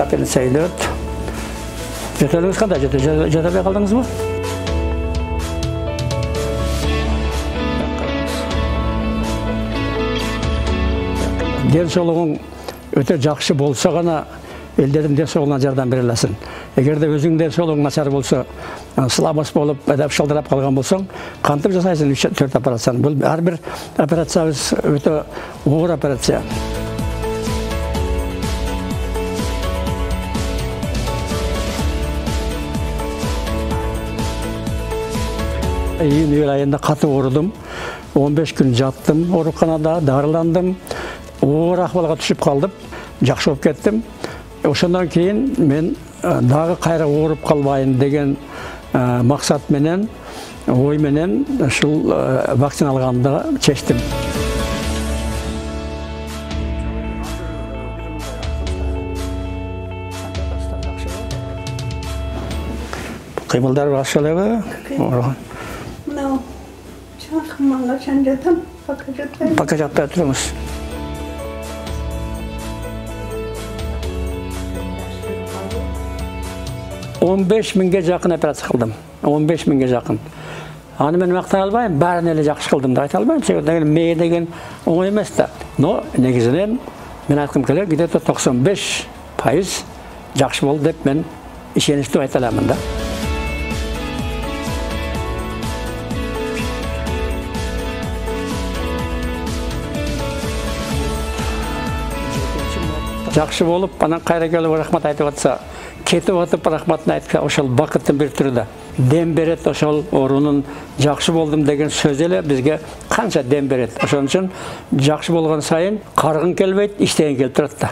аппендицит. Жөтеліңіз қандай? Жөтелбей қалдыңыз ба? Денсаулығың өте жақсы болса ғана елдердің денсаулығына жардам бере аласың. Егер де өзің денсаулығың нашар болса, слабость болып, әдәп шалдырап қалған болсаң, қантып жасайсың 3-4 операцияны. Бұл әрбір операциямыз өте ауыр операция. Июнь айында қатты ауырдым. 15 күн жаттым ауруханада, дарыландым. Ауыр ахуалға түсіп қалдым. Жақсы болып кеттім. Осыдан кейін мен дағы қайра ауырып қалмайын деген мақсатменен, ойменен шул вакцина алғанды шештім. Қимылдар басшылығы. Пока жатпай тұрыңыз. 15 мыңға жақын операция қылдым. 15 мыңға жақын. Аны мен мақтай албайым, бәрін әлі жақсы қылдым да айта албайым. Себебі мейі деген оңай емес та. Но негізінен мен айтқым келер, где-то 95% жақсы болды деп мен ішенішті айта аламын да. Жақсы болып, анан қайра келіп рахмат айтып атса, кетіп атып рахматын айтса, ошол бақыттың бір түрі да. Дем берет, ошол орунун жақсы болдым деген сөз еле бізге қанша дем берет. Ошон үшін жақсы болған сайын қарғын келбейді, іштеген келіп тұрады да.